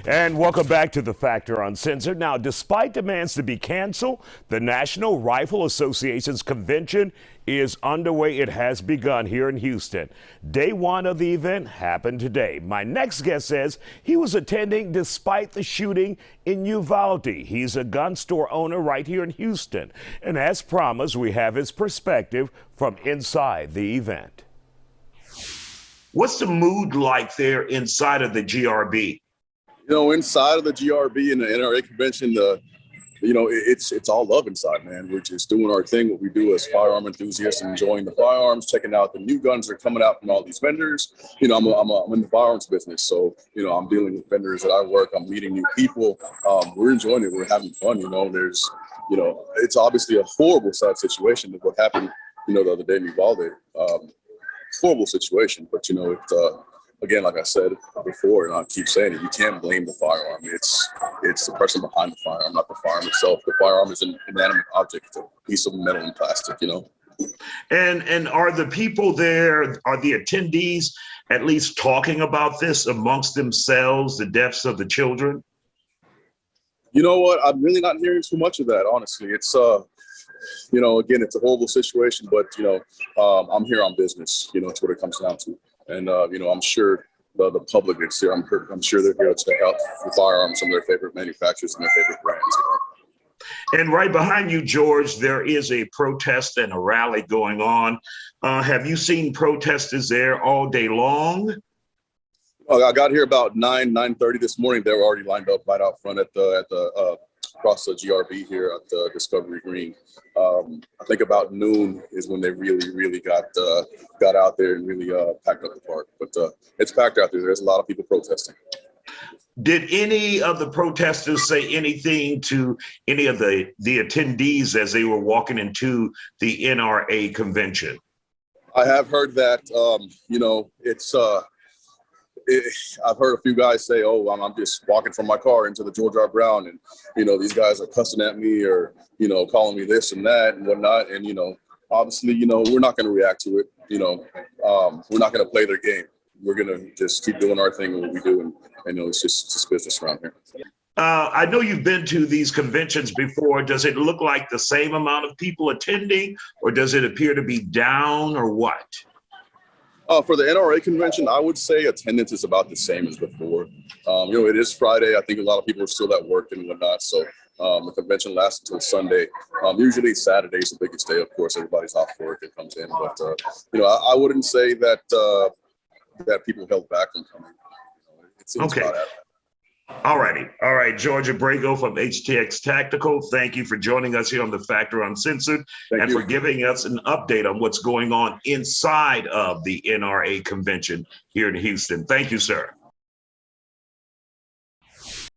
And welcome back to The Factor Uncensored. Now, despite demands to be canceled, the National Rifle Association's convention is underway. It has begun here in Houston. Day one of the event happened today. My next guest says he was attending despite the shooting in Uvalde. He's a gun store owner right here in Houston. And as promised, we have his perspective from inside the event. What's the mood like there inside of the GRB? You know, inside of the GRB and the NRA Convention, it's all love inside, man. We're just doing our thing, what we do as firearm enthusiasts, enjoying the firearms, checking out the new guns that are coming out from all these vendors. You know, I'm in the firearms business, so, you know, I'm dealing with vendors that I work, I'm meeting new people. We're enjoying it, we're having fun, you know. It's obviously a horrible sad situation of what happened, you know, the other day in Uvalde. Horrible situation, but, you know, again, like I said before, and I keep saying it, you can't blame the firearm. It's the person behind the firearm, not the firearm itself. The firearm is an inanimate object, it's a piece of metal and plastic, you know. And are the people there, are the attendees at least talking about this amongst themselves, the deaths of the children? You know what? I'm really not hearing too much of that, honestly. It's you know, again, it's a horrible situation, but, you know, I'm here on business, you know, it's what it comes down to. And, you know, I'm sure the public is here. I'm sure they're here to help the firearms, some of their favorite manufacturers and their favorite brands. You know? And right behind you, George, there is a protest and a rally going on. Have you seen protesters there all day long? I got here about 9:30 this morning. They were already lined up right out front at the across the GRB here at the Discovery Green. I think about noon is when they really got out there and really packed up the park. But it's packed out there. There's a lot of people protesting. Did any of the protesters say anything to any of the attendees as they were walking into the NRA convention? I have heard that, you know, I've heard a few guys say, oh, I'm just walking from my car into the George R. Brown and, you know, these guys are cussing at me or, you know, calling me this and that and whatnot. And, you know, obviously, you know, we're not going to react to it. You know, we're not going to play their game. We're going to just keep doing our thing and what we do. And you know, it's just business around here. I know you've been to these conventions before. Does it look like the same amount of people attending, or does it appear to be down, or what? For the NRA convention, I would say attendance is about the same as before. You know, it is Friday. I think a lot of people are still at work and whatnot. So the convention lasts until Sunday. Usually Saturday is the biggest day. Of course, everybody's off work and comes in. But, you know, I wouldn't say that that people held back from coming. You know, it seems okay. about that. All righty. All right. George Abrego from HTX Tactical. Thank you for joining us here on The Factor Uncensored and for giving us an update on what's going on inside of the NRA convention here in Houston. Thank you, sir.